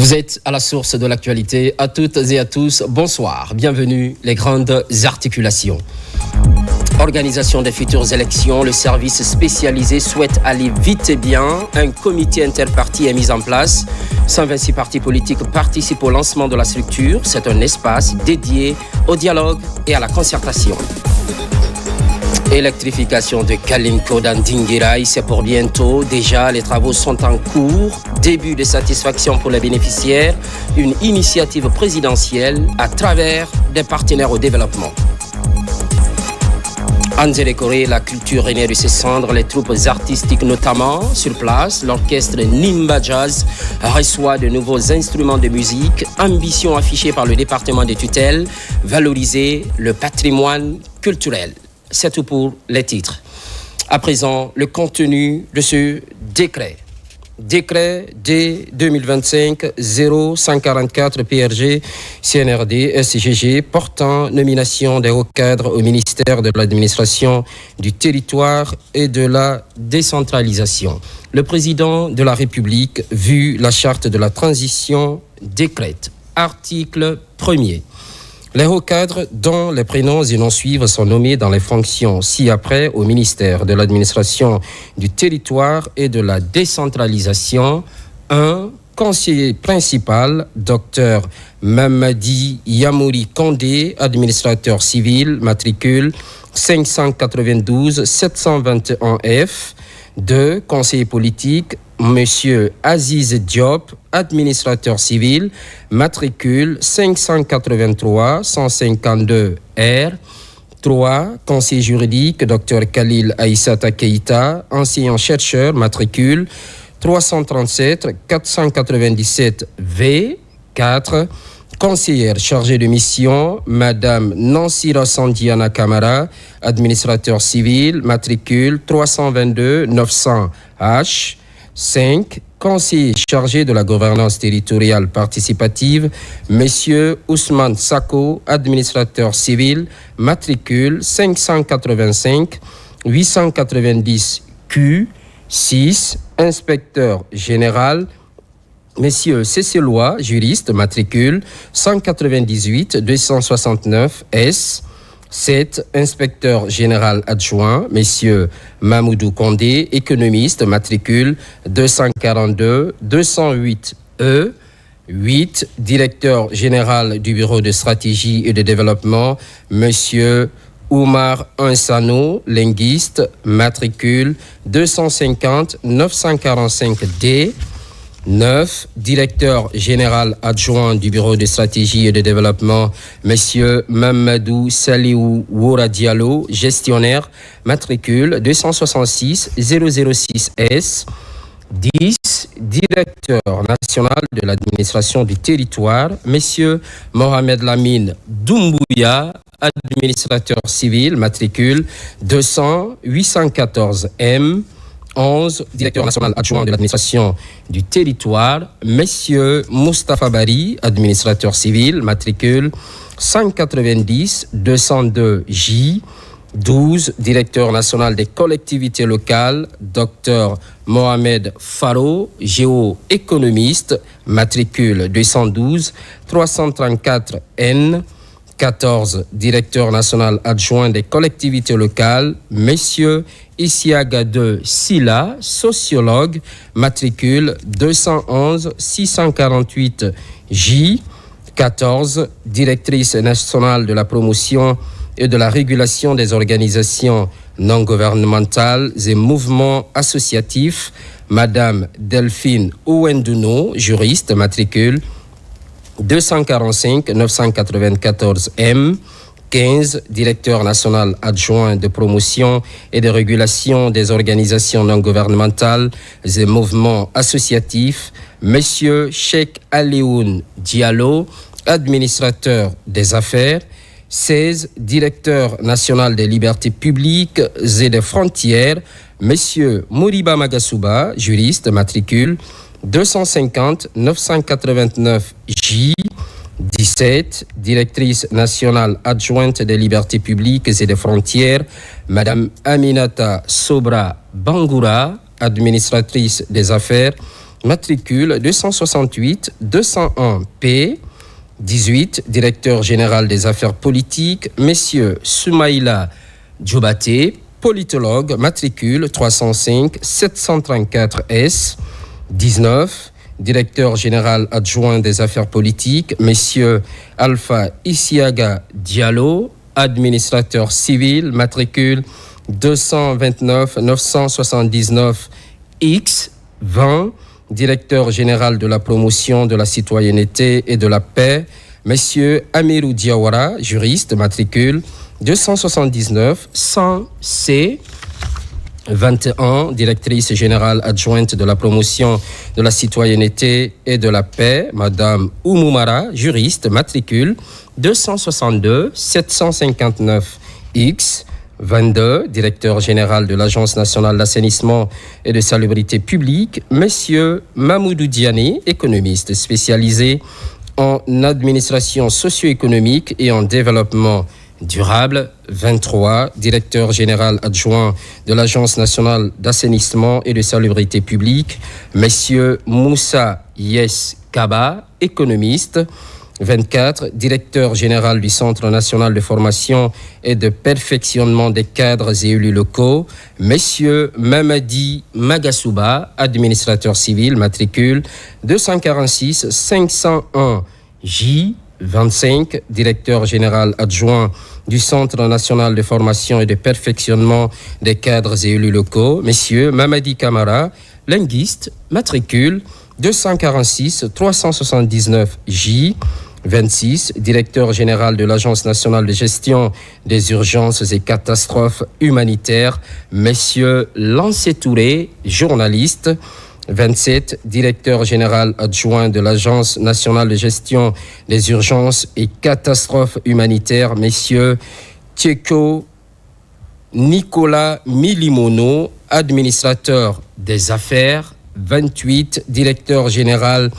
Vous êtes à la source de l'actualité. À toutes et à tous, bonsoir. Bienvenue, les grandes articulations. Organisation des futures élections, le service spécialisé souhaite aller vite et bien. Un comité interparti est mis en place. 126 partis politiques participent au lancement de la structure. C'est un espace dédié au dialogue et à la concertation. Électrification de Kalinko dans Dinguiraï, c'est pour bientôt. Déjà, les travaux sont en cours. Début de satisfaction pour les bénéficiaires. Une initiative présidentielle à travers des partenaires au développement. Anzele Corée, la culture renaît de ses cendres, les troupes artistiques notamment sur place. L'orchestre Nimba Jazz reçoit de nouveaux instruments de musique. Ambition affichée par le département des tutelles, valoriser le patrimoine culturel. C'est tout pour les titres. À présent, le contenu de ce décret. Décret D-2025-0144 PRG CNRD SGG portant nomination des hauts cadres au ministère de l'administration du territoire et de la décentralisation. Le président de la République, vu la charte de la transition, décrète. Article 1er. Les hauts cadres dont les prénoms et noms suivent sont nommés dans les fonctions ci-après au ministère de l'administration du territoire et de la décentralisation. 1. Conseiller principal, Dr Mamadi Yamouri Kondé, administrateur civil, matricule 592 721F. 2. Conseiller politique, Monsieur Aziz Diop, administrateur civil, matricule 583 152 R. 3. Conseiller juridique, Dr Khalil Aïssata Keïta, enseignant-chercheur, matricule 337 497 V. 4. Conseillère chargée de mission, Madame Nansira Sandiana Kamara, administrateur civil, matricule 322 900 H. 5. Conseiller chargé de la gouvernance territoriale participative, Monsieur Ousmane Sako, administrateur civil, matricule 585 890 Q. 6. Inspecteur général, Messieurs Cécélois, juriste, matricule 198 269 S. 7. Inspecteur général adjoint, Messieurs Mamoudou Kondé, économiste, matricule 242 208 E. 8. Directeur général du bureau de stratégie et de développement, Monsieur Oumar Insano, linguiste, matricule 250 945 D. 9. Directeur général adjoint du bureau de stratégie et de développement, Monsieur Mamadou Saliou Woura Diallo, gestionnaire, matricule 266 006 S. 10. Directeur national de l'administration du territoire, Monsieur Mohamed Lamine Doumbouya, administrateur civil, matricule 200 814 M. 11. Directeur national adjoint de l'administration du territoire, Monsieur Moustapha Bari, administrateur civil, matricule 190 202 J. 12. Directeur national des collectivités locales, Dr Mohamed Faro, géoéconomiste, matricule 212 334 N. 14. Directeur national adjoint des collectivités locales, Messieurs Isiaga de Silla, sociologue, matricule 211 648 J. 14. Directrice nationale de la promotion et de la régulation des organisations non gouvernementales et mouvements associatifs, Madame Delphine Ouendouno, juriste, matricule 245 994 M. 15. Directeur national adjoint de promotion et de régulation des organisations non gouvernementales et mouvements associatifs, Monsieur Cheikh Alioune Diallo, administrateur des affaires. 16. Directeur national des libertés publiques et des frontières, Monsieur Mouriba Magasouba, juriste, matricule 250 989 J. 17. Directrice nationale adjointe des libertés publiques et des frontières, Madame Aminata Sobra Bangoura, administratrice des affaires matricule 268-201P. 18, directeur général des affaires politiques, Messieurs Soumaïla Djoubaté, politologue, matricule 305-734S. 19, directeur général adjoint des affaires politiques, Messieurs Alpha Isiaga Diallo, administrateur civil, matricule 229-979X. 20, directeur général de la promotion de la citoyenneté et de la paix, Monsieur Amirou Diawara, juriste, matricule 279-100C. 21, directrice générale adjointe de la promotion de la citoyenneté et de la paix, Madame Oumoumara, juriste, matricule 262-759X. 22, directeur général de l'Agence nationale d'assainissement et de salubrité publique, Monsieur Mamoudou Diané, économiste spécialisé en administration socio-économique et en développement durable. 23, directeur général adjoint de l'Agence nationale d'assainissement et de salubrité publique, Monsieur Moussa Yes Kaba, économiste. 24, directeur général du Centre national de formation et de perfectionnement des cadres et élus locaux, Messieurs Mamadi Magasouba, administrateur civil, matricule 246-501J. 25, directeur général adjoint du Centre national de formation et de perfectionnement des cadres et élus locaux, Messieurs Mamadi Kamara, linguiste, matricule 246-379J. 26, directeur général de l'Agence nationale de gestion des urgences et catastrophes humanitaires, Messieurs Lancé Touré, journaliste. 27, directeur général adjoint de l'Agence nationale de gestion des urgences et catastrophes humanitaires, Messieurs Tcheko Nicolas Milimono, administrateur des affaires. 28, directeur général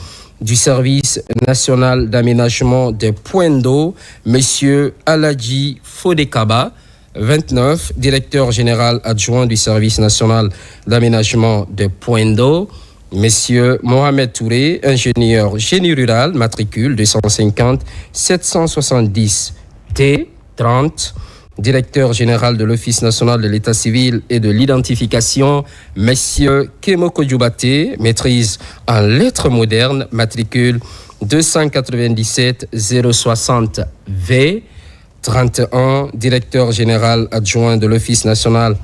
du service national d'aménagement des points d'eau, Monsieur Aladji Fodekaba. 29, directeur général adjoint du service national d'aménagement des points d'eau, Monsieur Mohamed Touré, ingénieur génie rural, matricule 250-770T. 30, directeur général de l'Office national de l'état civil et de l'identification, Messieurs Kemoko Djoubaté, maîtrise en lettres modernes, matricule 297-060V. 31, directeur général adjoint de l'Office national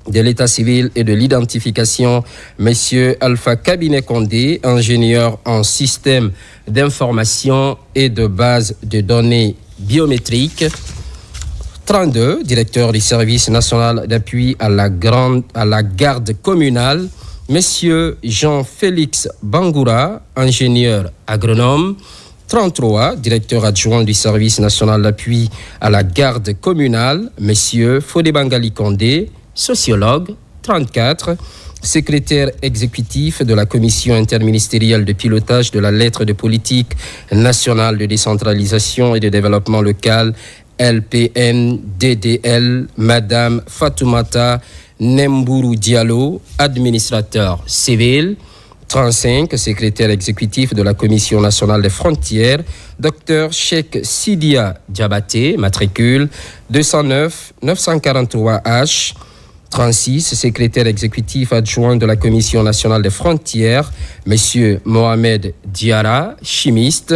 de l'état civil et de l'identification, Messieurs Alpha Cabinet Condé, ingénieur en système d'information et de base de données biométriques. 32, directeur du service national d'appui à la garde communale, Monsieur Jean-Félix Bangoura, ingénieur agronome. 33, directeur adjoint du service national d'appui à la garde communale, Messieurs Fodé-Bangali Condé, sociologue. 34, secrétaire exécutif de la commission interministérielle de pilotage de la lettre de politique nationale de décentralisation et de développement local, LPN-DDL, Madame Fatoumata Nembourou Diallo, administrateur civil. 35, secrétaire exécutif de la Commission nationale des frontières, Dr Cheikh Sidia Diabaté, matricule 209-943H. 36, secrétaire exécutif adjoint de la Commission nationale des frontières, Monsieur Mohamed Diara, chimiste,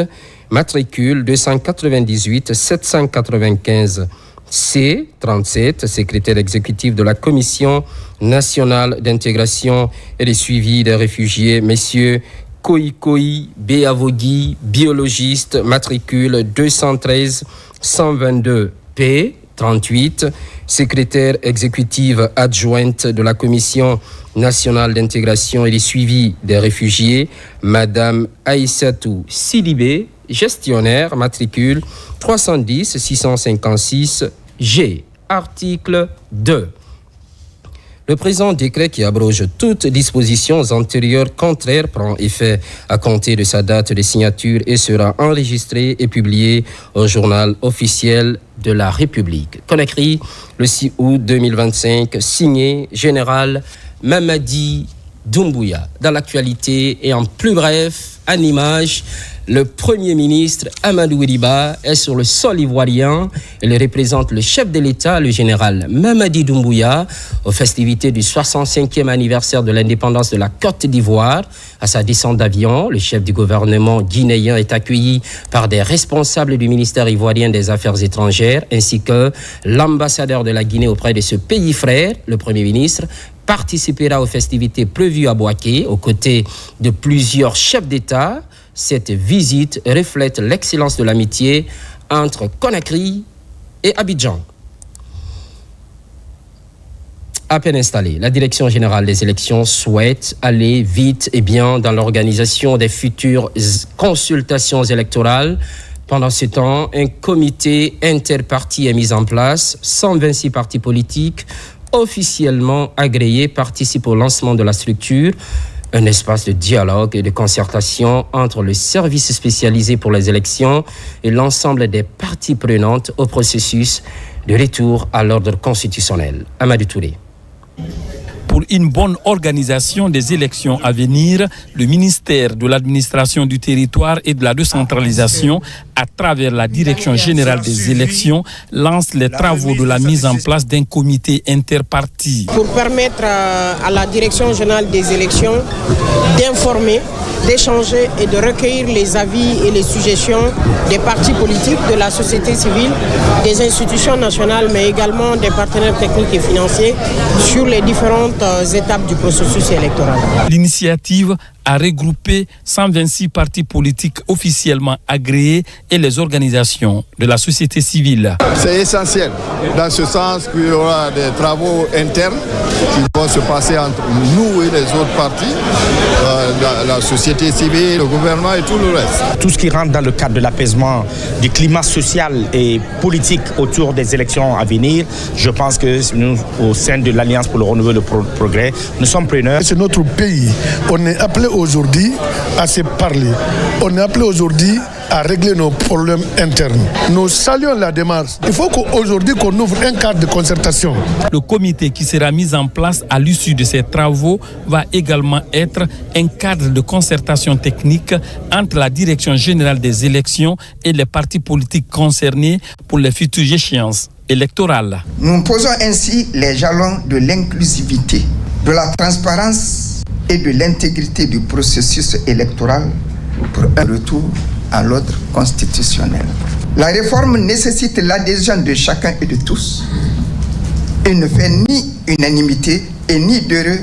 matricule 298-795. C. 37, secrétaire exécutif de la Commission nationale d'intégration et de suivi des réfugiés, Messieurs Koikoi Beavogi, biologiste, matricule 213-122P. 38, secrétaire exécutive adjointe de la Commission nationale d'intégration et de suivi des réfugiés, Madame Aïssatou Sidibé, gestionnaire, matricule 310-656G. Article 2. Le présent décret qui abroge toutes dispositions antérieures contraires prend effet à compter de sa date de signature et sera enregistré et publié au journal officiel de la République. Conakry, le 6 août 2025, signé Général Mamadi Doumbouya. Dans l'actualité et en plus bref, en image, le Premier ministre Amadou Wiliba est sur le sol ivoirien. Il représente le chef de l'État, le général Mamadi Doumbouya, aux festivités du 65e anniversaire de l'indépendance de la Côte d'Ivoire. À sa descente d'avion, le chef du gouvernement guinéen est accueilli par des responsables du ministère ivoirien des Affaires étrangères ainsi que l'ambassadeur de la Guinée auprès de ce pays frère. Le Premier ministre participera aux festivités prévues à Bouaké aux côtés de plusieurs chefs d'État. Cette visite reflète l'excellence de l'amitié entre Conakry et Abidjan. À peine installée, la Direction générale des élections souhaite aller vite et bien dans l'organisation des futures consultations électorales. Pendant ce temps, un comité interparti est mis en place. 126 partis politiques officiellement agréés participent au lancement de la structure. Un espace de dialogue et de concertation entre le service spécialisé pour les élections et l'ensemble des parties prenantes au processus de retour à l'ordre constitutionnel. Amadou Touré. Pour une bonne organisation des élections à venir, le ministère de l'administration du territoire et de la décentralisation, à travers la Direction générale des élections, lance les travaux de la mise en place d'un comité interparti. Pour permettre à la Direction générale des élections d'informer, d'échanger et de recueillir les avis et les suggestions des partis politiques, de la société civile, des institutions nationales, mais également des partenaires techniques et financiers sur les différentes étapes du processus électoral. L'initiative a regroupé 126 partis politiques officiellement agréés et les organisations de la société civile. C'est essentiel, dans ce sens qu'il y aura des travaux internes qui vont se passer entre nous et les autres partis, la société civile, le gouvernement et tout le reste. Tout ce qui rentre dans le cadre de l'apaisement du climat social et politique autour des élections à venir, je pense que nous, au sein de l'Alliance pour le renouveau et le progrès, nous sommes preneurs. C'est notre pays. On est appelé aujourd'hui à se parler. On est appelé aujourd'hui à régler nos problèmes internes. Nous saluons la démarche. Il faut qu'aujourd'hui qu'on ouvre un cadre de concertation. Le comité qui sera mis en place à l'issue de ces travaux va également être un cadre de concertation technique entre la Direction générale des élections et les partis politiques concernés pour les futures échéances électorales. Nous posons ainsi les jalons de l'inclusivité, de la transparence et de l'intégrité du processus électoral pour un retour à l'ordre constitutionnel. La réforme nécessite l'adhésion de chacun et de tous et ne fait ni unanimité et ni d'heureux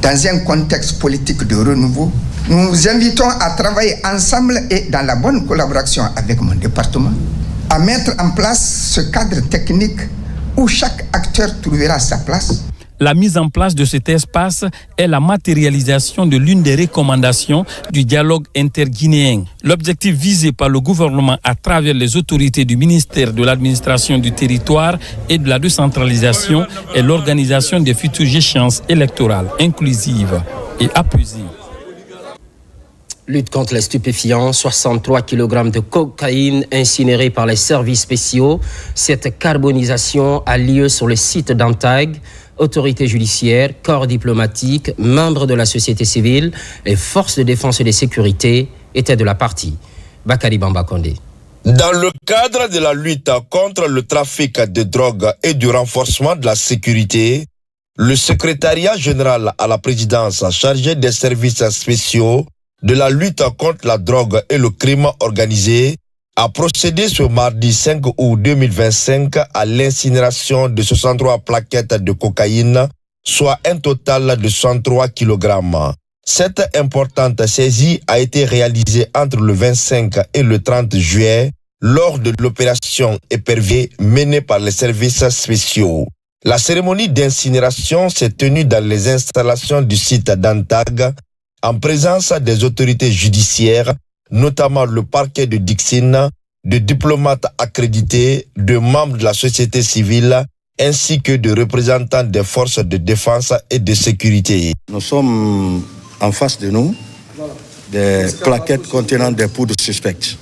dans un contexte politique de renouveau. Nous vous invitons à travailler ensemble et dans la bonne collaboration avec mon département à mettre en place ce cadre technique où chaque acteur trouvera sa place. La mise en place de cet espace est la matérialisation de l'une des recommandations du dialogue interguinéen. L'objectif visé par le gouvernement à travers les autorités du ministère de l'administration du territoire et de la décentralisation est l'organisation des futures échéances électorales inclusives et apaisées. Lutte contre les stupéfiants, 63 kg de cocaïne incinérée par les services spéciaux. Cette carbonisation a lieu sur le site d'Antag. Autorités judiciaires, corps diplomatiques, membres de la société civile et forces de défense et de sécurité étaient de la partie. Bakari Bamba Kondé. Dans le cadre de la lutte contre le trafic de drogue et du renforcement de la sécurité, le secrétariat général à la présidence chargé des services spéciaux de la lutte contre la drogue et le crime organisé a procédé ce mardi 5 août 2025 à l'incinération de 63 plaquettes de cocaïne, soit un total de 103 kg. Cette importante saisie a été réalisée entre le 25 et le 30 juillet lors de l'opération Épervier menée par les services spéciaux. La cérémonie d'incinération s'est tenue dans les installations du site d'Antag en présence des autorités judiciaires, notamment le parquet de Dixine, de diplomates accrédités, de membres de la société civile, ainsi que de représentants des forces de défense et de sécurité. Nous sommes en face de nous des plaquettes contenant des poudres suspectes.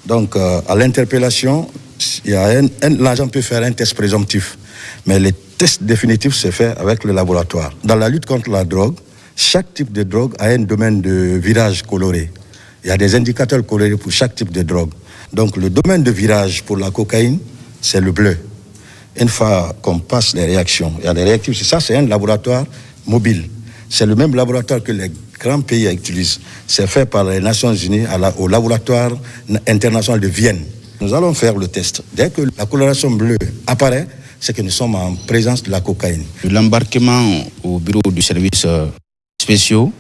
Donc, à l'interpellation, l'agent peut faire un test présomptif, mais le test définitif se fait avec le laboratoire. Dans la lutte contre la drogue, Chaque type de drogue a un domaine de virage coloré. Il y a des indicateurs colorés pour chaque type de drogue. Donc le domaine de virage pour la cocaïne, c'est le bleu. Une fois qu'on passe les réactions, il y a des réactifs. Ça, c'est un laboratoire mobile. C'est le même laboratoire que les grands pays utilisent. C'est fait par les Nations Unies au laboratoire international de Vienne. Nous allons faire le test. Dès que la coloration bleue apparaît, c'est que nous sommes en présence de la cocaïne. L'embarquement au bureau du service spéciaux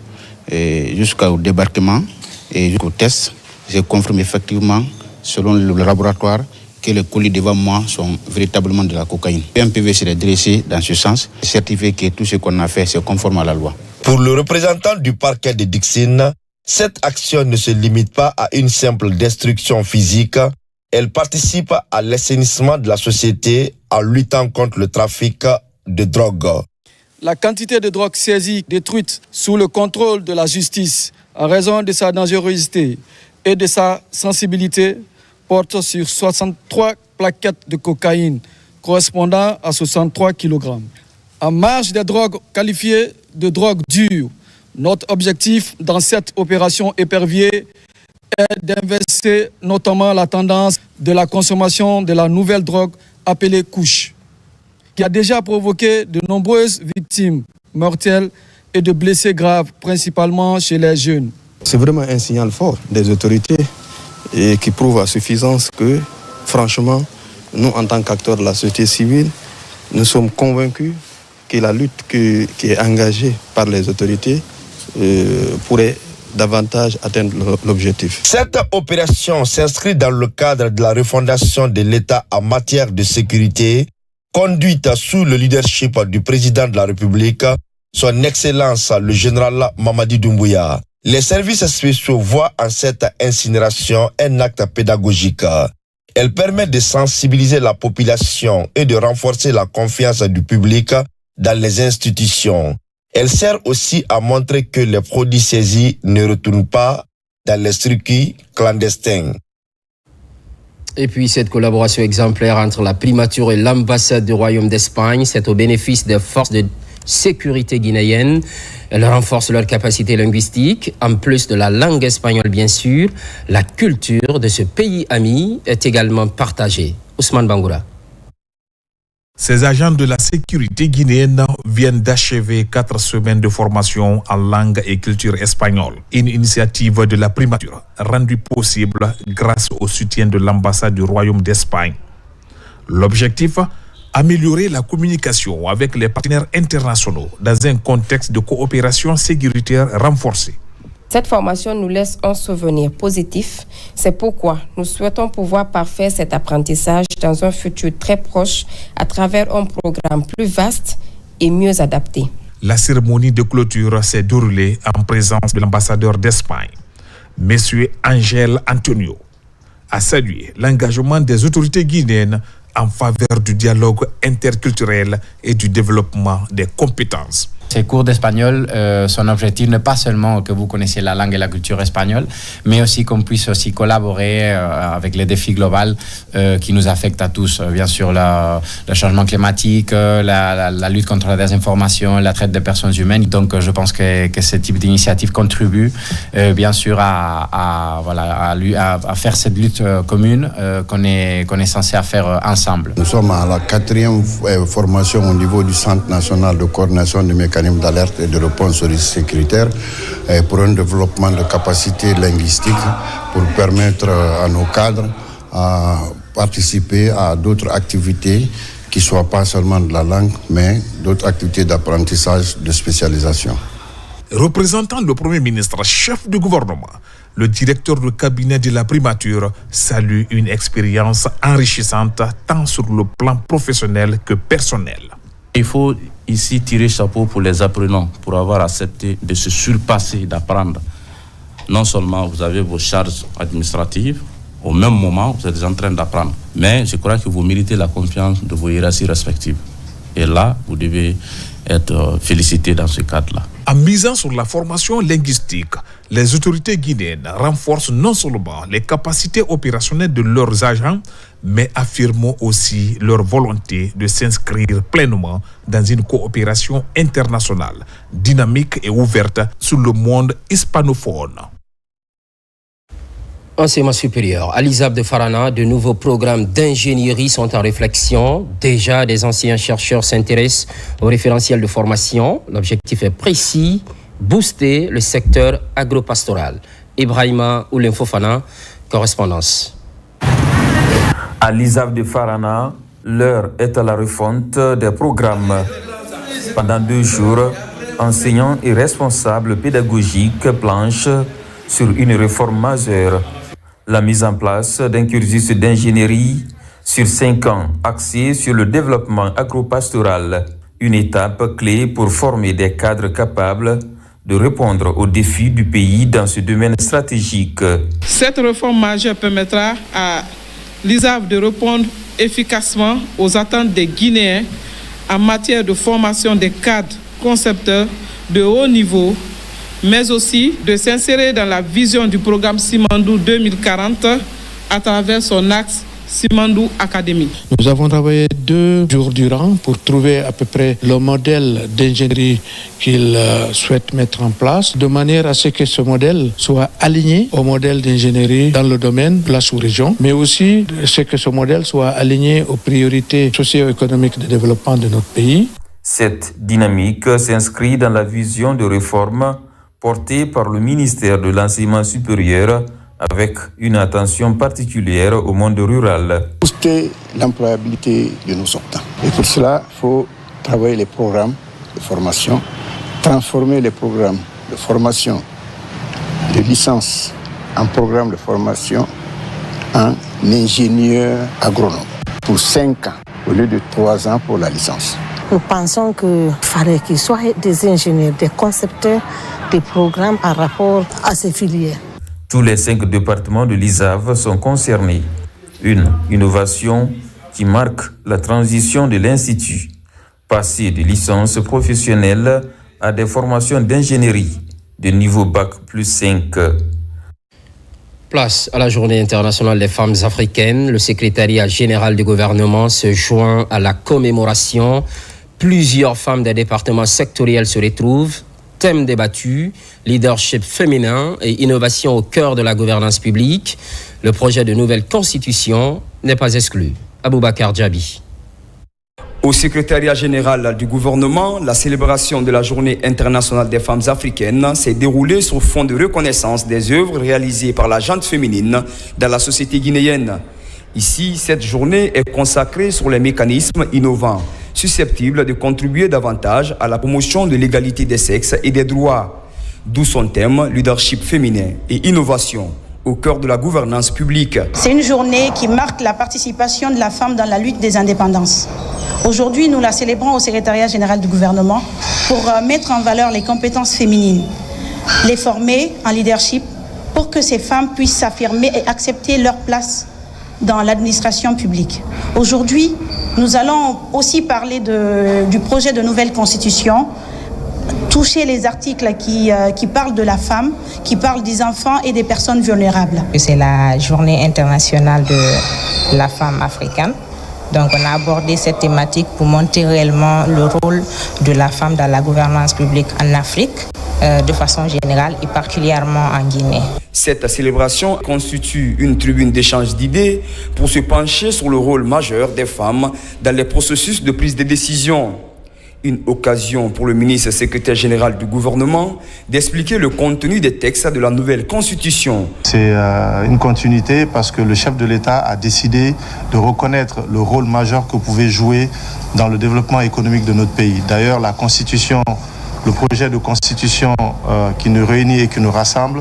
jusqu'au débarquement et jusqu'au test, je confirme effectivement, selon le laboratoire, que les colis devant moi sont véritablement de la cocaïne. Un PV serait dressé dans ce sens, certifié que tout ce qu'on a fait, c'est conforme à la loi. Pour le représentant du parquet de Dixine, cette action ne se limite pas à une simple destruction physique. Elle participe à l'assainissement de la société en luttant contre le trafic de drogue. La quantité de drogue saisie, détruite sous le contrôle de la justice en raison de sa dangerosité et de sa sensibilité porte sur 63 plaquettes de cocaïne correspondant à 63 kg. En marge des drogues qualifiées de drogues dures, notre objectif dans cette opération épervier est d'inverser notamment la tendance de la consommation de la nouvelle drogue appelée couche, qui a déjà provoqué de nombreuses victimes mortelles et de blessés graves, principalement chez les jeunes. C'est vraiment un signal fort des autorités et qui prouve à suffisance que, franchement, nous, en tant qu'acteurs de la société civile, nous sommes convaincus que la lutte qui est engagée par les autorités pourrait davantage atteindre l'objectif. Cette opération s'inscrit dans le cadre de la refondation de l'État en matière de sécurité, conduite sous le leadership du président de la République, son Excellence le général Mamadi Doumbouya. Les services spéciaux voient en cette incinération un acte pédagogique. Elle permet de sensibiliser la population et de renforcer la confiance du public dans les institutions. Elle sert aussi à montrer que les produits saisis ne retournent pas dans les circuits clandestins. Et puis cette collaboration exemplaire entre la primature et l'ambassade du Royaume d'Espagne, c'est au bénéfice des forces de sécurité guinéennes. Elle renforce leur capacité linguistique. En plus de la langue espagnole, bien sûr, la culture de ce pays ami est également partagée. Ousmane Bangoura. Ces agents de la sécurité guinéenne viennent d'achever 4 semaines de formation en langue et culture espagnole. Une initiative de la primature rendue possible grâce au soutien de l'ambassade du Royaume d'Espagne. L'objectif, améliorer la communication avec les partenaires internationaux dans un contexte de coopération sécuritaire renforcée. Cette formation nous laisse un souvenir positif. C'est pourquoi nous souhaitons pouvoir parfaire cet apprentissage dans un futur très proche à travers un programme plus vaste et mieux adapté. La cérémonie de clôture s'est déroulée en présence de l'ambassadeur d'Espagne, M. Ángel Antonio, a salué l'engagement des autorités guinéennes en faveur du dialogue interculturel et du développement des compétences. Ces cours d'espagnol, son objectif n'est pas seulement que vous connaissiez la langue et la culture espagnole, mais aussi qu'on puisse aussi collaborer avec les défis globaux qui nous affectent à tous. Bien sûr, le changement climatique, la lutte contre la désinformation, la traite des personnes humaines. Donc, je pense que ce type d'initiative contribue, bien sûr, à faire cette lutte commune qu'on est censé faire ensemble. Nous sommes à la 4e formation au niveau du Centre national de coordination des mécanismes d'alerte et de réponse aux risques sécuritaires pour un développement de capacités linguistiques pour permettre à nos cadres à participer à d'autres activités qui ne soient pas seulement de la langue, mais d'autres activités d'apprentissage, de spécialisation. Représentant le Premier ministre, chef du gouvernement, le directeur de cabinet de la primature salue une expérience enrichissante tant sur le plan professionnel que personnel. Il faut ici tirer chapeau pour les apprenants, pour avoir accepté de se surpasser, d'apprendre. Non seulement vous avez vos charges administratives, au même moment vous êtes en train d'apprendre, mais je crois que vous méritez la confiance de vos hiérarchies respectives. Et là, vous devez être félicité dans ce cadre-là. En misant sur la formation linguistique, Les autorités guinéennes renforcent non seulement les capacités opérationnelles de leurs agents, mais affirment aussi leur volonté de s'inscrire pleinement dans une coopération internationale, dynamique et ouverte sur le monde hispanophone. Enseignement supérieur. À l'ISAB de Farana, de nouveaux programmes d'ingénierie sont en réflexion. Déjà, des anciens chercheurs s'intéressent au référentiel de formation. L'objectif est précis, booster le secteur agropastoral. Ibrahima Oulenfofana, correspondance. À l'ISAB de Farana, l'heure est à la refonte des programmes. Pendant 2 jours, enseignants et responsables pédagogiques planchent sur une réforme majeure. La mise en place d'un cursus d'ingénierie sur 5 ans axé sur le développement agropastoral, une étape clé pour former des cadres capables de répondre aux défis du pays dans ce domaine stratégique. Cette réforme majeure permettra à l'ISAB de répondre efficacement aux attentes des Guinéens en matière de formation des cadres concepteurs de haut niveau, mais aussi de s'insérer dans la vision du programme Simandou 2040 à travers son axe Simandou Academy. Nous avons travaillé 2 jours durant pour trouver à peu près le modèle d'ingénierie qu'il souhaite mettre en place, de manière à ce que ce modèle soit aligné au modèle d'ingénierie dans le domaine de la sous-région, mais aussi à ce que ce modèle soit aligné aux priorités socio-économiques de développement de notre pays. Cette dynamique s'inscrit dans la vision de réforme portée par le ministère de l'Enseignement supérieur avec une attention particulière au monde rural. Booster l'employabilité de nos sortants. Et pour cela, il faut travailler les programmes de formation, transformer les programmes de formation de licence en programme de formation en ingénieur agronome pour 5 ans au lieu de 3 ans pour la licence. Nous pensons qu'il fallait qu'ils soient des ingénieurs, des concepteurs des programmes par rapport à ces filières. Tous les 5 départements de l'ISAV sont concernés. Une innovation qui marque la transition de l'Institut, passer de licences professionnelles à des formations d'ingénierie de niveau Bac plus 5. Place à la Journée internationale des femmes africaines. Le secrétariat général du gouvernement se joint à la commémoration. Plusieurs femmes des départements sectoriels se retrouvent. Thème débattu, leadership féminin et innovation au cœur de la gouvernance publique. Le projet de nouvelle constitution n'est pas exclu. Aboubakar Djabi. Au secrétariat général du gouvernement, la célébration de la Journée internationale des femmes africaines s'est déroulée sur fond de reconnaissance des œuvres réalisées par la gente féminine dans la société guinéenne. Ici, cette journée est consacrée sur les mécanismes innovants, susceptibles de contribuer davantage à la promotion de l'égalité des sexes et des droits. D'où son thème, leadership féminin et innovation, au cœur de la gouvernance publique. C'est une journée qui marque la participation de la femme dans la lutte des indépendances. Aujourd'hui, nous la célébrons au secrétariat général du gouvernement pour mettre en valeur les compétences féminines, les former en leadership pour que ces femmes puissent s'affirmer et accepter leur place dans l'administration publique. Aujourd'hui, nous allons aussi parler du projet de nouvelle constitution, toucher les articles qui parlent de la femme, qui parlent des enfants et des personnes vulnérables. C'est la journée internationale de la femme africaine. Donc on a abordé cette thématique pour montrer réellement le rôle de la femme dans la gouvernance publique en Afrique, de façon générale et particulièrement en Guinée. Cette célébration constitue une tribune d'échange d'idées pour se pencher sur le rôle majeur des femmes dans les processus de prise de décision. Une occasion pour le ministre secrétaire général du gouvernement d'expliquer le contenu des textes de la nouvelle constitution. C'est une continuité parce que le chef de l'État a décidé de reconnaître le rôle majeur que pouvait jouer dans le développement économique de notre pays. D'ailleurs, la constitution, le projet de constitution qui nous réunit et qui nous rassemble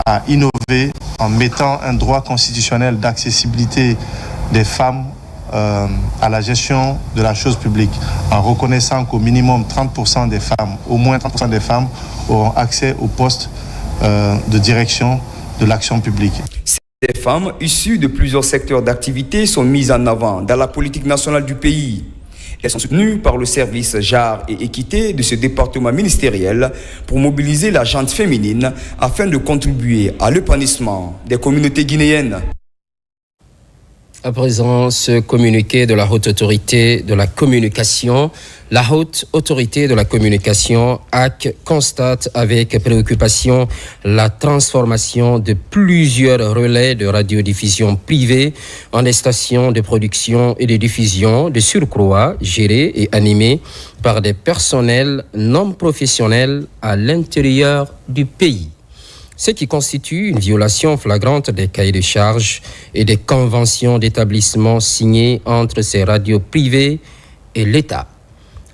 a innové en mettant un droit constitutionnel d'accessibilité des femmes à la gestion de la chose publique, en reconnaissant qu'au minimum 30% des femmes, au moins 30% des femmes auront accès aux postes de direction de l'action publique. Ces femmes issues de plusieurs secteurs d'activité sont mises en avant dans la politique nationale du pays. Elles sont soutenues par le service genre et équité de ce département ministériel pour mobiliser la gente féminine afin de contribuer à l'épanouissement des communautés guinéennes. À présent, ce communiqué de la Haute Autorité de la Communication. La Haute Autorité de la Communication, HAC, constate avec préoccupation la transformation de plusieurs relais de radiodiffusion privés en des stations de production et de diffusion de surcroît gérées et animées par des personnels non professionnels à l'intérieur du pays. Ce qui constitue une violation flagrante des cahiers de charges et des conventions d'établissement signées entre ces radios privées et l'État.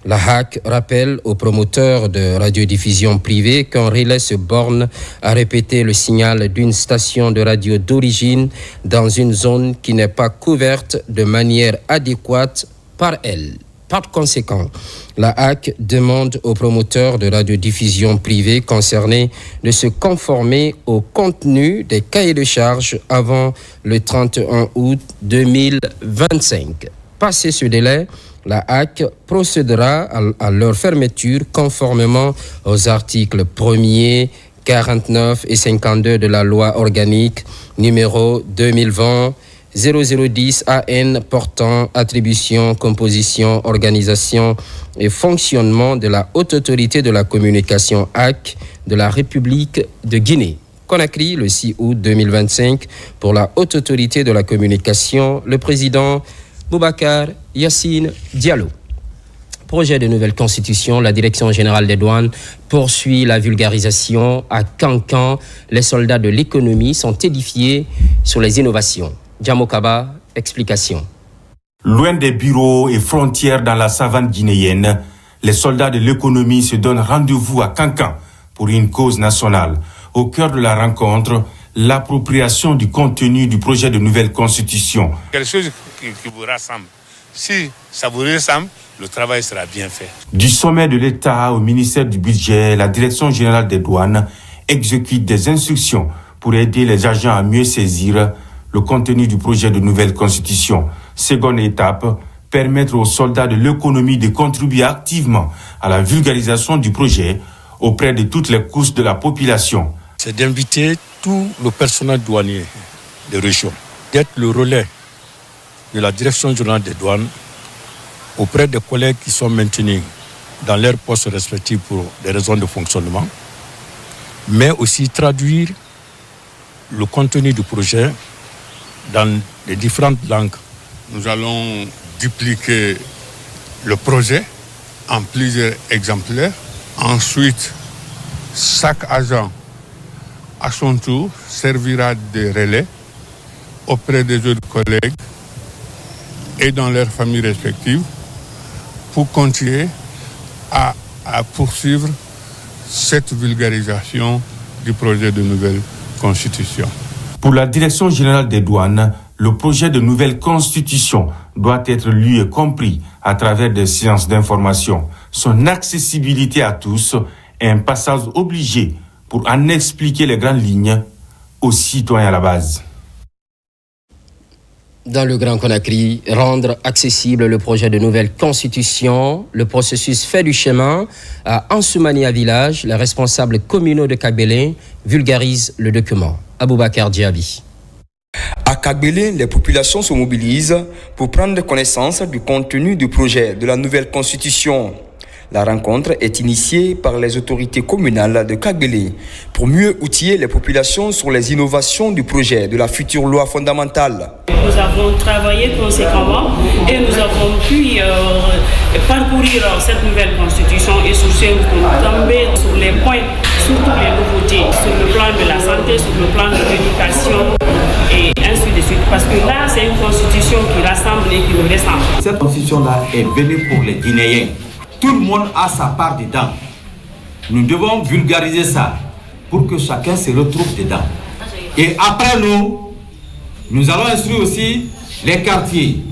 La HAC rappelle aux promoteurs de radiodiffusion privée qu'un relais se borne à répéter le signal d'une station de radio d'origine dans une zone qui n'est pas couverte de manière adéquate par elle. Par conséquent, la HAC demande aux promoteurs de radiodiffusion privée concernés de se conformer au contenu des cahiers de charges avant le 31 août 2025. Passé ce délai, la HAC procédera à leur fermeture conformément aux articles 1er, 49 et 52 de la loi organique numéro 2020 0010 AN portant attribution, composition, organisation et fonctionnement de la Haute Autorité de la Communication HAC de la République de Guinée. Conakry, le 6 août 2025, pour la Haute Autorité de la Communication, le président Boubacar Yassine Diallo. Projet de nouvelle constitution, la Direction générale des douanes poursuit la vulgarisation à Cancan. Les soldats de l'économie sont édifiés sur les innovations. Djamokaba, explication. Loin des bureaux et frontières dans la savane guinéenne, les soldats de l'économie se donnent rendez-vous à Cancan pour une cause nationale. Au cœur de la rencontre, l'appropriation du contenu du projet de nouvelle constitution. Quelque chose qui vous rassemble. Si ça vous ressemble, le travail sera bien fait. Du sommet de l'État au ministère du Budget, la Direction générale des douanes exécute des instructions pour aider les agents à mieux saisir le contenu du projet de nouvelle constitution. Seconde étape, permettre aux soldats de l'économie de contribuer activement à la vulgarisation du projet auprès de toutes les couches de la population. C'est d'inviter tout le personnel douanier des régions, d'être le relais de la Direction générale des douanes auprès des collègues qui sont maintenus dans leurs postes respectifs pour des raisons de fonctionnement, mais aussi traduire le contenu du projet dans les différentes langues. Nous allons dupliquer le projet en plusieurs exemplaires. Ensuite, chaque agent, à son tour, servira de relais auprès des autres collègues et dans leurs familles respectives pour continuer à poursuivre cette vulgarisation du projet de nouvelle constitution. Pour la Direction générale des douanes, le projet de nouvelle constitution doit être lu et compris à travers des séances d'information. Son accessibilité à tous est un passage obligé pour en expliquer les grandes lignes aux citoyens à la base. Dans le Grand Conakry, rendre accessible le projet de nouvelle constitution, le processus fait du chemin. À Ansoumania Village, les responsables communaux de Kagbélé vulgarisent le document. Aboubakar Diaby. À Kagbélé, les populations se mobilisent pour prendre connaissance du contenu du projet de la nouvelle constitution. La rencontre est initiée par les autorités communales de Kagbélé pour mieux outiller les populations sur les innovations du projet de la future loi fondamentale. Nous avons travaillé conséquemment et nous avons pu parcourir cette nouvelle constitution et sur ce tomber sur les points, surtout les nouveautés, sur le plan de la santé, sur le plan de l'éducation et ainsi de suite. Parce que là, c'est une constitution qui rassemble et qui nous ressemble. Cette constitution-là est venue pour les Guinéens. Tout le monde a sa part dedans. Nous devons vulgariser ça pour que chacun se retrouve dedans. Et après nous allons instruire aussi les quartiers.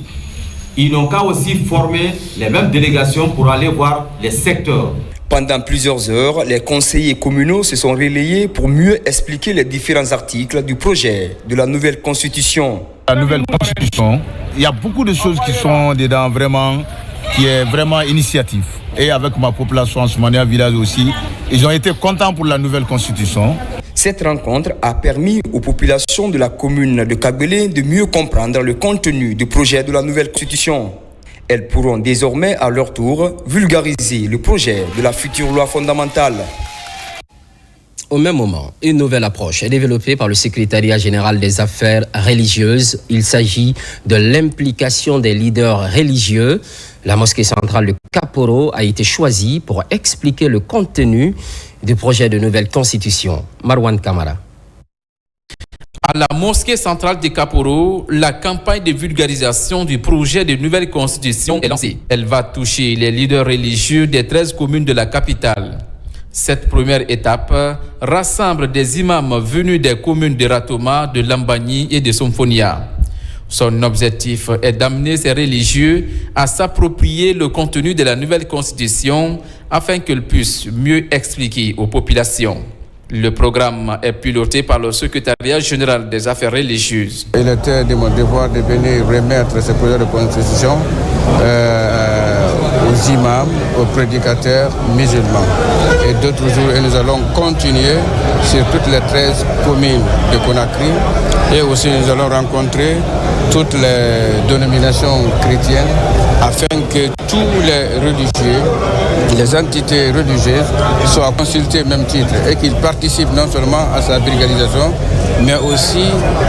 Ils n'ont qu'à aussi former les mêmes délégations pour aller voir les secteurs. Pendant plusieurs heures, les conseillers communaux se sont relayés pour mieux expliquer les différents articles du projet de la nouvelle constitution. La nouvelle constitution, il y a beaucoup de choses qui sont dedans vraiment, qui est vraiment initiatif. Et avec ma population Soumania Village aussi, ils ont été contents pour la nouvelle constitution. Cette rencontre a permis aux populations de la commune de Kagbélé de mieux comprendre le contenu du projet de la nouvelle constitution. Elles pourront désormais à leur tour vulgariser le projet de la future loi fondamentale. Au même moment, une nouvelle approche est développée par le Secrétariat général des affaires religieuses. Il s'agit de l'implication des leaders religieux. La mosquée centrale de Kaporo a été choisie pour expliquer le contenu du projet de nouvelle constitution. Marwan Kamara. À la mosquée centrale de Kaporo, la campagne de vulgarisation du projet de nouvelle constitution est lancée. Elle va toucher les leaders religieux des 13 communes de la capitale. Cette première étape rassemble des imams venus des communes de Ratoma, de Lambani et de Somfonia. Son objectif est d'amener ces religieux à s'approprier le contenu de la nouvelle constitution afin qu'ils puissent mieux expliquer aux populations. Le programme est piloté par le secrétariat général des affaires religieuses. Il était de mon devoir de venir remettre ce projet de constitution aux imams, aux prédicateurs musulmans. Et d'autres jours, et nous allons continuer sur toutes les 13 communes de Conakry. Et aussi, nous allons rencontrer toutes les dénominations chrétiennes afin que tous les religieux, les entités religieuses soient consultés au même titre et qu'ils participent non seulement à sa vulgarisation, mais aussi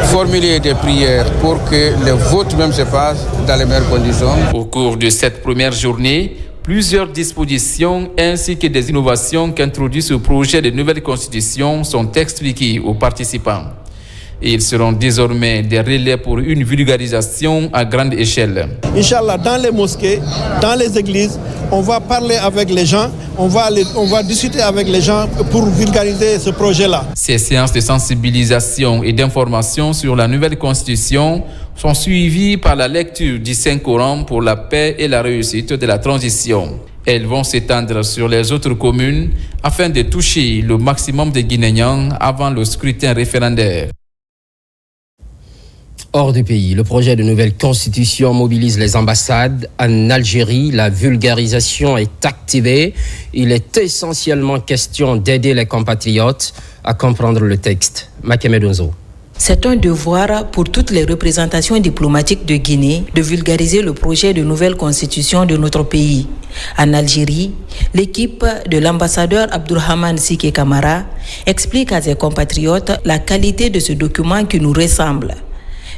formuler des prières pour que le vote même se passe dans les meilleures conditions. Au cours de cette première journée, plusieurs dispositions ainsi que des innovations qu'introduit ce projet de nouvelle constitution sont expliquées aux participants. Et ils seront désormais des relais pour une vulgarisation à grande échelle. Inch'Allah, dans les mosquées, dans les églises, on va parler avec les gens, on va discuter avec les gens pour vulgariser ce projet-là. Ces séances de sensibilisation et d'information sur la nouvelle constitution sont suivies par la lecture du Saint-Coran pour la paix et la réussite de la transition. Elles vont s'étendre sur les autres communes afin de toucher le maximum de Guinéens avant le scrutin référendaire. Hors du pays, le projet de nouvelle constitution mobilise les ambassades. En Algérie, la vulgarisation est activée. Il est essentiellement question d'aider les compatriotes à comprendre le texte. Makemed Onzo. C'est un devoir pour toutes les représentations diplomatiques de Guinée de vulgariser le projet de nouvelle constitution de notre pays. En Algérie, l'équipe de l'ambassadeur Abdourahmane Sike Kamara explique à ses compatriotes la qualité de ce document qui nous ressemble.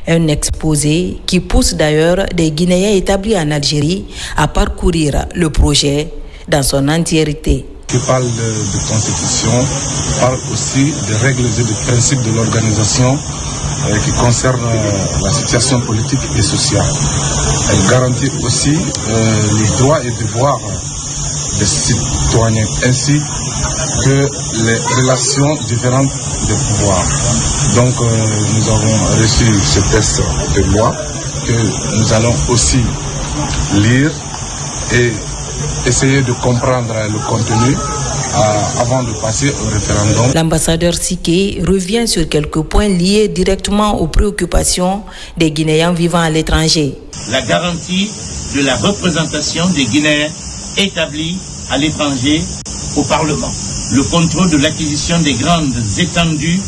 Un exposé qui pousse d'ailleurs des Guinéens établis en Algérie à parcourir le projet dans son entièreté. Qui parle de constitution, parle aussi des règles et des principes de l'organisation qui concernent la situation politique et sociale. Elle garantit aussi les droits et devoirs des citoyens ainsi que les relations différentes des pouvoirs. Donc nous avons reçu ce texte de loi que nous allons aussi lire et essayer de comprendre le contenu avant de passer au référendum. L'ambassadeur Sike revient sur quelques points liés directement aux préoccupations des Guinéens vivant à l'étranger. La garantie de la représentation des Guinéens établis à l'étranger au Parlement. Le contrôle de l'acquisition des grandes étendues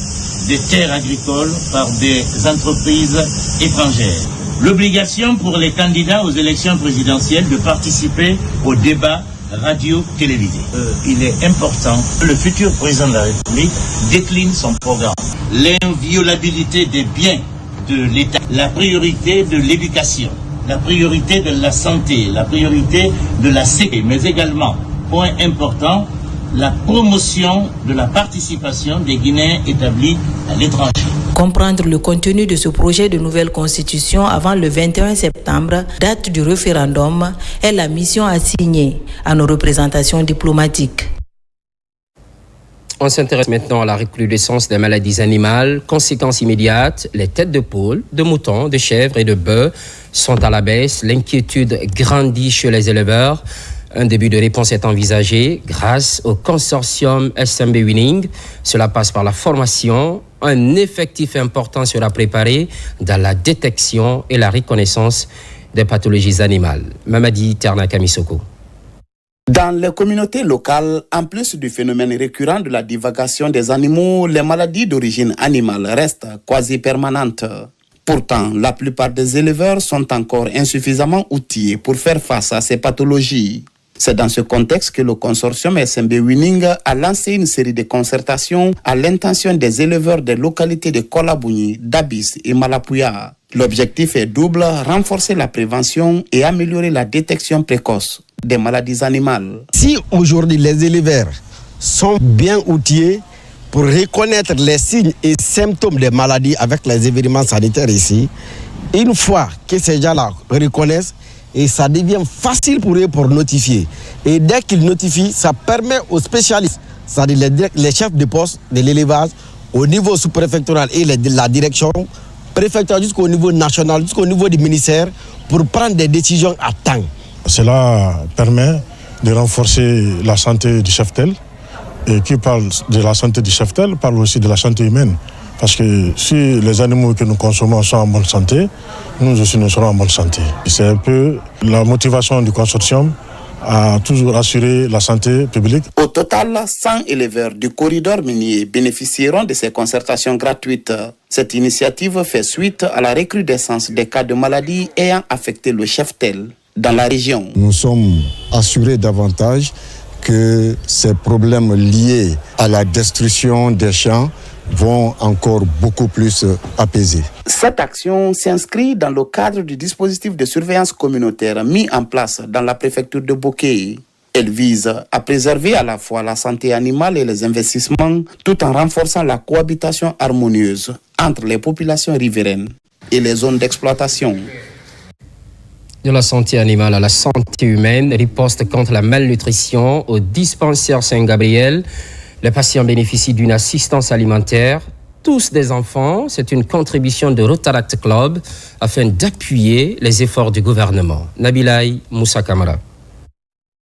des terres agricoles par des entreprises étrangères. L'obligation pour les candidats aux élections présidentielles de participer au débat radio-télévisé. Il est important que le futur président de la République décline son programme. L'inviolabilité des biens de l'État, la priorité de l'éducation, la priorité de la santé, la priorité de la sécurité, mais également, point important, la promotion de la participation des Guinéens établis à l'étranger. Comprendre le contenu de ce projet de nouvelle constitution avant le 21 septembre, date du référendum, est la mission assignée à nos représentations diplomatiques. On s'intéresse maintenant à la recrudescence des maladies animales. Conséquences immédiates, les têtes de poule, de moutons, de chèvres et de bœufs sont à la baisse. L'inquiétude grandit chez les éleveurs. Un début de réponse est envisagé grâce au consortium SMB Winning. Cela passe par la formation. Un effectif important sera préparé dans la détection et la reconnaissance des pathologies animales. Mamadi Ternakamisoko. Dans les communautés locales, en plus du phénomène récurrent de la divagation des animaux, les maladies d'origine animale restent quasi permanentes. Pourtant, la plupart des éleveurs sont encore insuffisamment outillés pour faire face à ces pathologies. C'est dans ce contexte que le consortium SMB Winning a lancé une série de concertations à l'intention des éleveurs des localités de Kolabouni, Dabis et Malapouya. L'objectif est double, renforcer la prévention et améliorer la détection précoce des maladies animales. Si aujourd'hui les éleveurs sont bien outillés pour reconnaître les signes et symptômes des maladies avec les événements sanitaires ici, une fois que ces gens-là reconnaissent, et ça devient facile pour eux pour notifier. Et dès qu'ils notifient, ça permet aux spécialistes, c'est-à-dire les chefs de poste de l'élevage, au niveau sous-préfectoral et la direction, préfectorale jusqu'au niveau national, jusqu'au niveau du ministère, pour prendre des décisions à temps. Cela permet de renforcer la santé du cheptel. Et qui parle de la santé du cheptel parle aussi de la santé humaine. Parce que si les animaux que nous consommons sont en bonne santé, nous aussi nous serons en bonne santé. C'est un peu la motivation du consortium à toujours assurer la santé publique. Au total, 100 éleveurs du corridor minier bénéficieront de ces concertations gratuites. Cette initiative fait suite à la recrudescence des cas de maladies ayant affecté le cheptel dans la région. Nous sommes assurés davantage que ces problèmes liés à la destruction des champs vont encore beaucoup plus apaiser. Cette action s'inscrit dans le cadre du dispositif de surveillance communautaire mis en place dans la préfecture de Boké. Elle vise à préserver à la fois la santé animale et les investissements, tout en renforçant la cohabitation harmonieuse entre les populations riveraines et les zones d'exploitation. De la santé animale à la santé humaine, riposte contre la malnutrition au dispensaire Saint-Gabriel. Les patients bénéficient d'une assistance alimentaire. Tous des enfants, c'est une contribution de Rotaract Club afin d'appuyer les efforts du gouvernement. Nabilaï Moussa Kamara.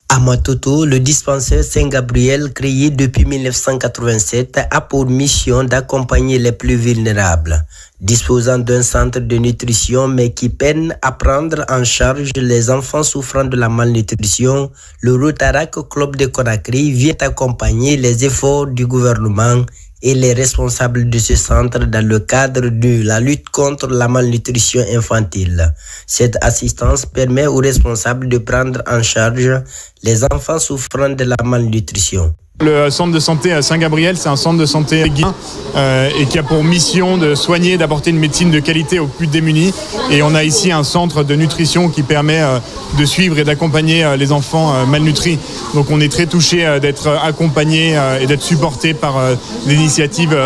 À Matoto, le dispensaire Saint-Gabriel, créé depuis 1987, a pour mission d'accompagner les plus vulnérables. Disposant d'un centre de nutrition mais qui peine à prendre en charge les enfants souffrant de la malnutrition, le Rotaract Club de Conakry vient accompagner les efforts du gouvernement et les responsables de ce centre dans le cadre de la lutte contre la malnutrition infantile. Cette assistance permet aux responsables de prendre en charge les enfants souffrant de la malnutrition. Le centre de santé à Saint-Gabriel, c'est un centre de santé guinéen et qui a pour mission de soigner, d'apporter une médecine de qualité aux plus démunis. Et on a ici un centre de nutrition qui permet de suivre et d'accompagner les enfants malnutris. Donc on est très touché d'être accompagné et d'être supporté par des initiatives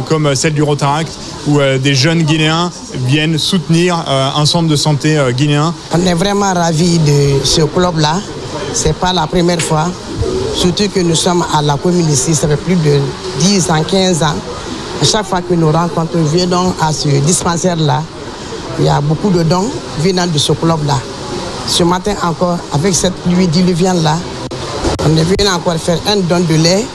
comme celle du Rotaract, où des jeunes Guinéens viennent soutenir un centre de santé guinéen. On est vraiment ravis de ce club-là. C'est pas la première fois. Surtout que nous sommes à la commune ici, ça fait plus de 10 ans, 15 ans. À chaque fois que nous rencontrons, venons à ce dispensaire-là, il y a beaucoup de dons venant de ce club-là. Ce matin encore, avec cette pluie diluvienne-là, on est venu encore faire un don de lait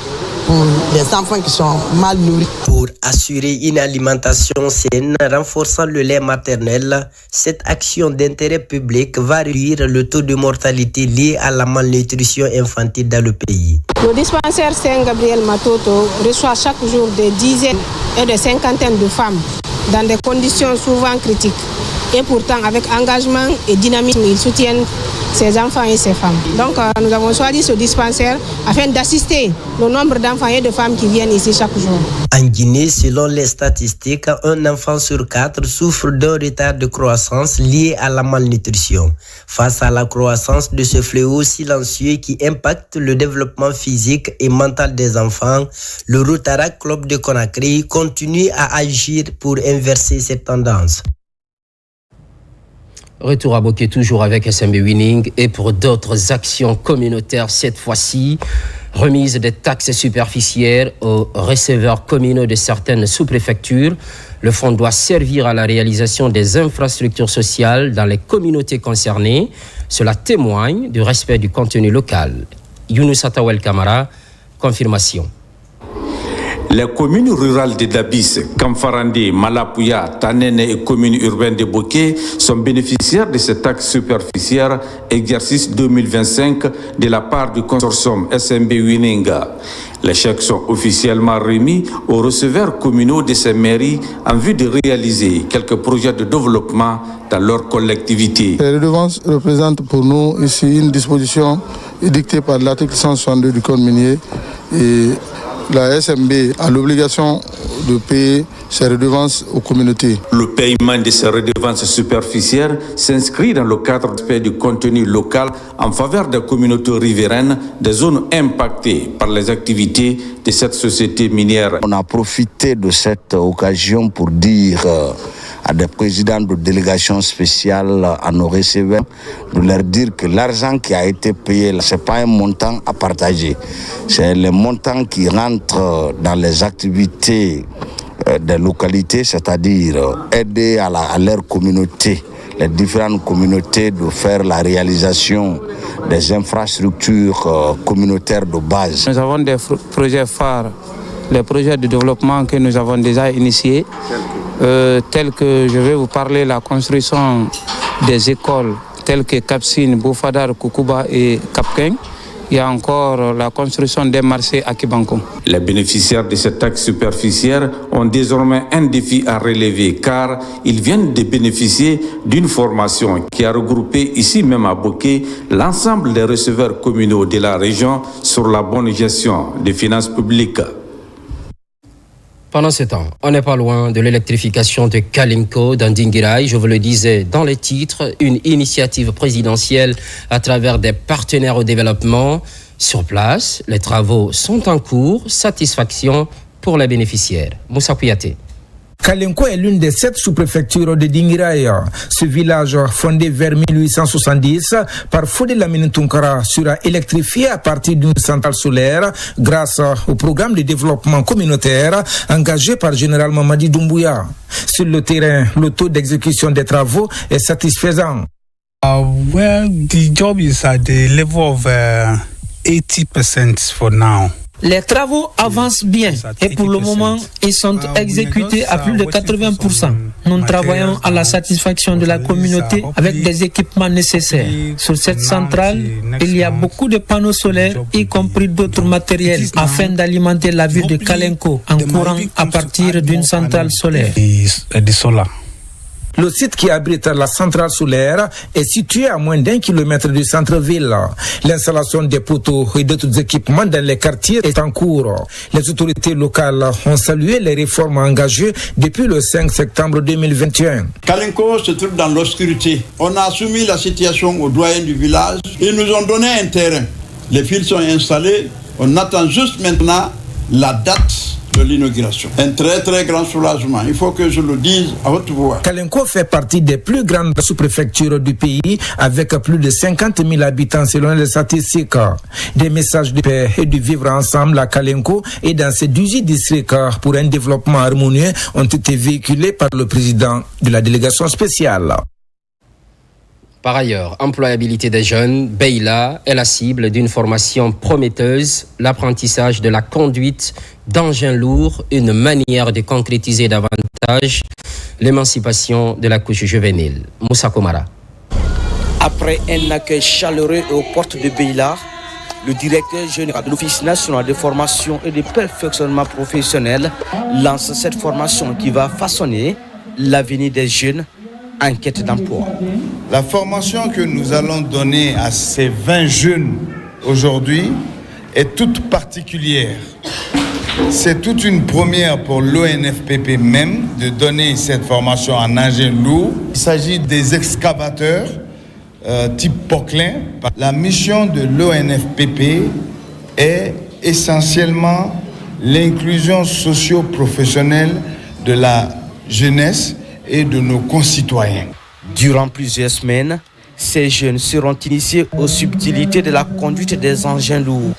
pour les enfants qui sont mal nourris. Pour assurer une alimentation saine, renforçant le lait maternel, cette action d'intérêt public va réduire le taux de mortalité lié à la malnutrition infantile dans le pays. Le dispensaire Saint-Gabriel Matoto reçoit chaque jour des dizaines et des cinquantaines de femmes dans des conditions souvent critiques. Et pourtant, avec engagement et dynamisme, ils soutiennent ces enfants et ces femmes. Donc, nous avons choisi ce dispensaire afin d'assister le nombre d'enfants et de femmes qui viennent ici chaque jour. En Guinée, selon les statistiques, un enfant sur 4 souffre d'un retard de croissance lié à la malnutrition. Face à la croissance de ce fléau silencieux qui impacte le développement physique et mental des enfants, le Rotaract Club de Conakry continue à agir pour inverser cette tendance. Retour à Boké, toujours avec SMB Winning et pour d'autres actions communautaires cette fois-ci. Remise des taxes superficielles aux receveurs communaux de certaines sous-préfectures. Le fonds doit servir à la réalisation des infrastructures sociales dans les communautés concernées. Cela témoigne du respect du contenu local. Younous Atawel Kamara, confirmation. Les communes rurales de Dabis, Kamfarandi, Malapouya, Tanene et communes urbaines de Boké sont bénéficiaires de cette taxe superficiaire exercice 2025 de la part du consortium SMB Wininga. Les chèques sont officiellement remis aux receveurs communaux de ces mairies en vue de réaliser quelques projets de développement dans leur collectivité. Les redevances représentent pour nous ici une disposition édictée par l'article 162 du Code minier et la SMB a l'obligation de payer ses redevances aux communautés. Le paiement de ces redevances superficielles s'inscrit dans le cadre du contenu local en faveur des communautés riveraines des zones impactées par les activités de cette société minière. On a profité de cette occasion pour dire à des présidents de délégations spéciales, à nos receveurs, de leur dire que l'argent qui a été payé, ce n'est pas un montant à partager. C'est le montant qui rentre dans les activités des localités, c'est-à-dire aider à leur communauté, les différentes communautés, de faire la réalisation des infrastructures communautaires de base. Nous avons des projets phares, les projets de développement que nous avons déjà initiés, tels que je vais vous parler la construction des écoles telles que Kapsine, Boufadar, Koukouba et Kapkeng. Il y a encore la construction des marchés à Kibanko. Les bénéficiaires de cette taxe superficielle ont désormais un défi à relever car ils viennent de bénéficier d'une formation qui a regroupé ici même à Boké l'ensemble des receveurs communaux de la région sur la bonne gestion des finances publiques. Pendant ce temps, on n'est pas loin de l'électrification de Kalinko dans Dinguiraye. Je vous le disais dans les titres, une initiative présidentielle à travers des partenaires au développement. Sur place, les travaux sont en cours. Satisfaction pour les bénéficiaires. Moussa Kouyaté. Kalinko est l'une des 7 sous-préfectures de Dinguiraye. Ce village, fondé vers 1870 par Fodé Lamine Tunkara, sera électrifié à partir d'une centrale solaire grâce au programme de développement communautaire engagé par Général Mamadi Doumbouya. Sur le terrain, le taux d'exécution des travaux est satisfaisant. Well, the job is at the level of 80% for now. Les travaux avancent bien et pour le moment, ils sont exécutés à plus de 80%. Nous travaillons à la satisfaction de la communauté avec des équipements nécessaires. Sur cette centrale, il y a beaucoup de panneaux solaires, y compris d'autres matériels, afin d'alimenter la ville de Kalinko en courant à partir d'une centrale solaire. Le site qui abrite la centrale solaire est situé à moins d'1 kilomètre du centre-ville. L'installation des poteaux et d'autres équipements dans les quartiers est en cours. Les autorités locales ont salué les réformes engagées depuis le 5 septembre 2021. Kalinko se trouve dans l'obscurité. On a soumis la situation aux doyens du village. Ils nous ont donné un terrain. Les fils sont installés. On attend juste maintenant la date de l'inauguration. Un très très grand soulagement. Il faut que je le dise à haute voix. Kalinko fait partie des plus grandes sous-préfectures du pays avec plus de 50 000 habitants selon les statistiques. Des messages de paix et de vivre ensemble à Kalinko et dans ces 18 districts pour un développement harmonieux ont été véhiculés par le président de la délégation spéciale. Par ailleurs, employabilité des jeunes, Beila est la cible d'une formation prometteuse, l'apprentissage de la conduite d'engins lourds, une manière de concrétiser davantage l'émancipation de la couche juvénile. Moussa Komara. Après un accueil chaleureux aux portes de Beila, le directeur général de l'Office national de formation et de perfectionnement professionnel lance cette formation qui va façonner l'avenir des jeunes en quête d'emploi. La formation que nous allons donner à ces 20 jeunes aujourd'hui est toute particulière. C'est toute une première pour l'ONFPP même de donner cette formation en engin lourd. Il s'agit des excavateurs type Poquelin. La mission de l'ONFPP est essentiellement l'inclusion socio-professionnelle de la jeunesse et de nos concitoyens. Durant plusieurs semaines, ces jeunes seront initiés aux subtilités de la conduite des engins lourds,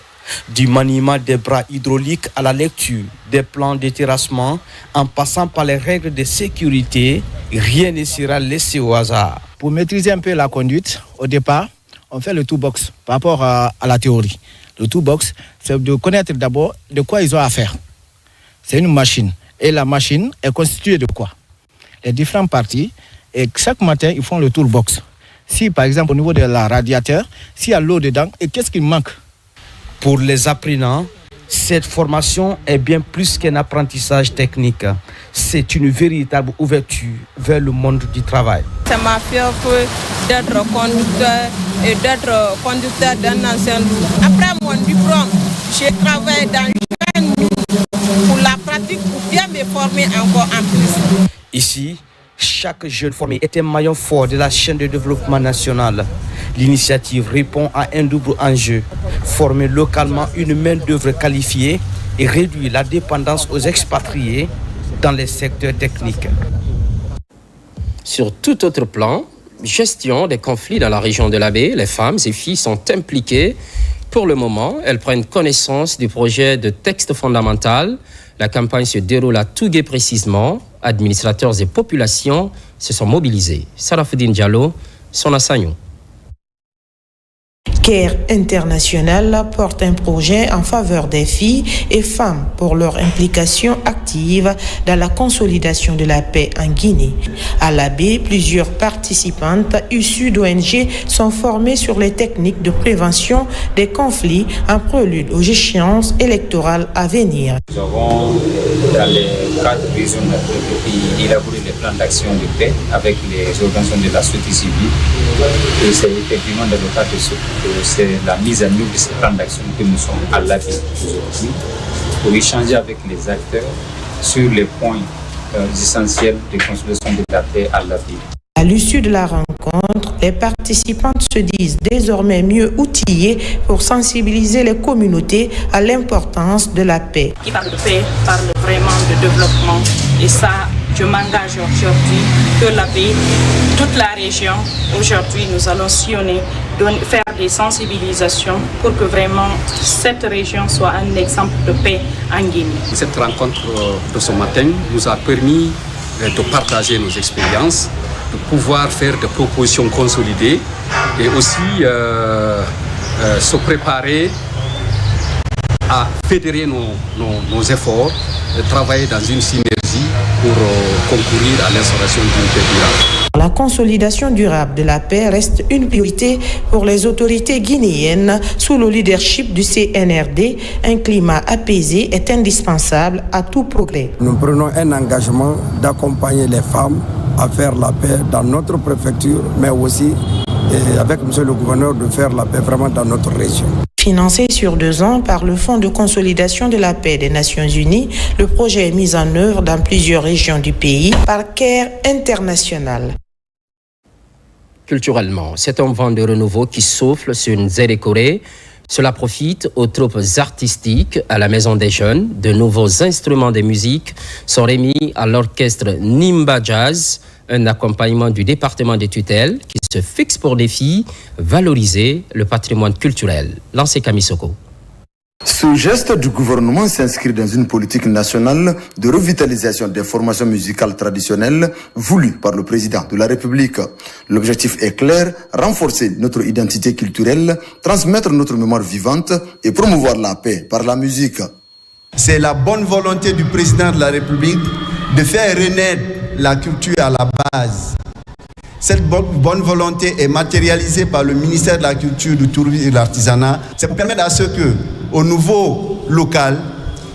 du maniement des bras hydrauliques à la lecture des plans de terrassement, en passant par les règles de sécurité. Rien ne sera laissé au hasard. Pour maîtriser un peu la conduite, au départ, on fait le toolbox par rapport à la théorie. Le toolbox, c'est de connaître d'abord de quoi ils ont à faire. c'est une machine. Et la machine est constituée de quoi? Les différentes parties. Et chaque matin, ils font le toolbox. Si, par exemple, au niveau de la radiateur, s'il y a l'eau dedans, et qu'est-ce qui manque? Pour les apprenants, cette formation est bien plus qu'un apprentissage technique. C'est une véritable ouverture vers le monde du travail. Ça m'a fait d'être conducteur et d'être conducteur d'un ancien lourd. Après mon diplôme, j'ai travaillé dans une mine pour la pratique, pour bien me former encore en plus. Ici, chaque jeune formé est un maillon fort de la chaîne de développement national. L'initiative répond à un double enjeu: former localement une main-d'œuvre qualifiée et réduire la dépendance aux expatriés dans les secteurs techniques. Sur tout autre plan, gestion des conflits dans la région de la baie, les femmes et filles sont impliquées. Pour le moment, elles prennent connaissance du projet de texte fondamental. La campagne se déroule à Tougué précisément. Administrateurs et populations se sont mobilisés. Sarafoudine Diallo, Sona Sagnou. CARE International porte un projet en faveur des filles et femmes pour leur implication active dans la consolidation de la paix en Guinée. À la baie, plusieurs participantes issues d'ONG sont formées sur les techniques de prévention des conflits en prélude aux échéances électorales à venir. Nous avons, dans les 4 régions du pays, élaboré les plans d'action de paix avec les organisations de la société civile. Et c'est effectivement dans le cadre de c'est la mise en œuvre de ces plans d'action que nous sommes à la baie aujourd'hui pour échanger avec les acteurs sur les points essentiels de consolidation de la paix à la baie. À l'issue de la rencontre, les participantes se disent désormais mieux outillées pour sensibiliser les communautés à l'importance de la paix. Qui parle de paix parle vraiment de développement, et ça, je m'engage aujourd'hui que la paix, toute la région, aujourd'hui nous allons sillonner, faire des sensibilisations pour que vraiment cette région soit un exemple de paix en Guinée. Cette rencontre de ce matin nous a permis de partager nos expériences, de pouvoir faire des propositions consolidées et aussi se préparer à fédérer nos efforts, de travailler dans une synergie pour concourir à l'instauration d'une paix durable. La consolidation durable de la paix reste une priorité pour les autorités guinéennes sous le leadership du CNRD. Un climat apaisé est indispensable à tout progrès. Nous prenons un engagement d'accompagner les femmes à faire la paix dans notre préfecture, mais aussi avec M. le gouverneur de faire la paix vraiment dans notre région. Financé sur 2 ans par le Fonds de consolidation de la paix des Nations Unies, le projet est mis en œuvre dans plusieurs régions du pays par CARE International. Culturellement, c'est un vent de renouveau qui souffle sur Nzérékoré. Cela profite aux troupes artistiques, à la Maison des Jeunes. De nouveaux instruments de musique sont remis à l'orchestre Nimba Jazz, un accompagnement du département de tutelle qui se fixe pour défi valoriser le patrimoine culturel. Lancé Kamisoko. Ce geste du gouvernement s'inscrit dans une politique nationale de revitalisation des formations musicales traditionnelles voulues par le président de la République. L'objectif est clair, renforcer notre identité culturelle, transmettre notre mémoire vivante et promouvoir la paix par la musique. C'est la bonne volonté du président de la République de faire renaître la culture à la base. Cette bonne volonté est matérialisée par le ministère de la Culture, du Tourisme et de l'Artisanat. C'est pour permettre à ce que, au niveau local,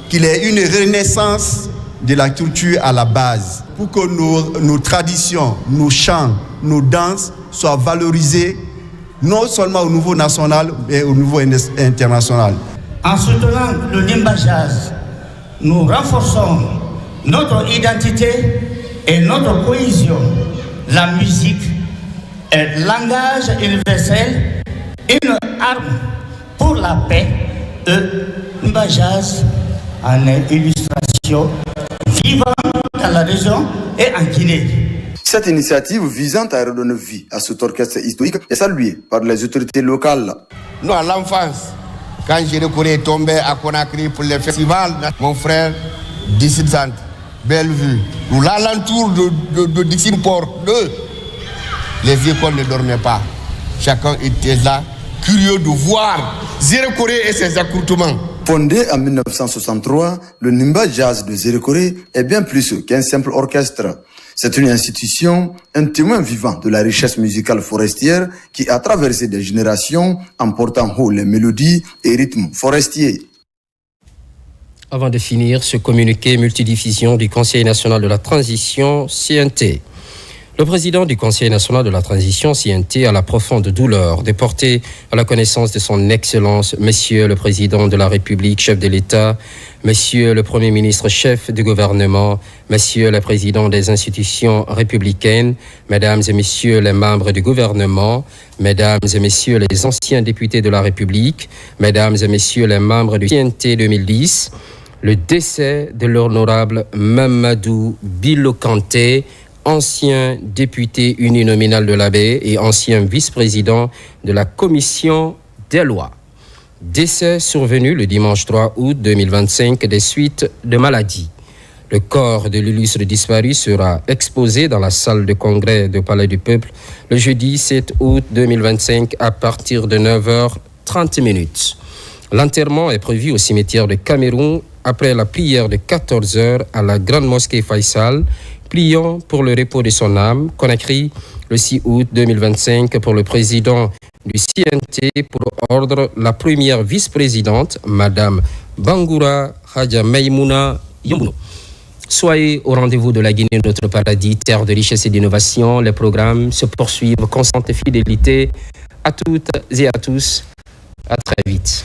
qu'il y ait une renaissance de la culture à la base, pour que nos traditions, nos chants, nos danses soient valorisées, non seulement au niveau national, mais au niveau international. En soutenant le Nimba Jazz, nous renforçons notre identité et notre cohésion. La musique est langage universel, une arme pour la paix. Nimba Jazz en est illustration vivante dans la région et en Guinée. Cette initiative visant à redonner vie à cet orchestre historique est saluée par les autorités locales. Nous, à l'enfance, quand Nzérékoré est tombé à Conakry pour le festival, mon frère, Dixit Zant, Bellevue, ou l'alentour de Dixit Port 2, les écoles ne dormaient pas. Chacun était là, curieux de voir Nzérékoré et ses accoutrements. Fondé en 1963, le Nimba Jazz de Zérékoré est bien plus qu'un simple orchestre. C'est une institution, un témoin vivant de la richesse musicale forestière qui a traversé des générations en portant haut les mélodies et rythmes forestiers. Avant de finir, ce communiqué multidiffusion du Conseil national de la transition, CNT. Le président du Conseil national de la transition, CNT, a la profonde douleur de porter à la connaissance de son Excellence, Monsieur le Président de la République, chef de l'État, Monsieur le Premier ministre, chef du gouvernement, Monsieur le Président des institutions républicaines, Mesdames et Messieurs les membres du gouvernement, Mesdames et Messieurs les anciens députés de la République, Mesdames et Messieurs les membres du CNT 2010, le décès de l'honorable Mamadou Bilo Kanté, ancien député uninominal de la Baie et ancien vice-président de la Commission des lois. Décès survenu le dimanche 3 août 2025 des suites de maladie. Le corps de l'illustre disparu sera exposé dans la salle de congrès du Palais du Peuple le jeudi 7 août 2025 à partir de 9h30. L'enterrement est prévu au cimetière de Cameroun après la prière de 14h à la Grande Mosquée Faisal. Prions pour le repos de son âme, Conakry, le 6 août 2025, pour le président du CNT, pour ordre la première vice-présidente, Madame Bangoura Hadja Maïmouna Yomouno. Soyez au rendez-vous de la Guinée, notre paradis, terre de richesse et d'innovation. Les programmes se poursuivent, constante fidélité à toutes et à tous. À très vite.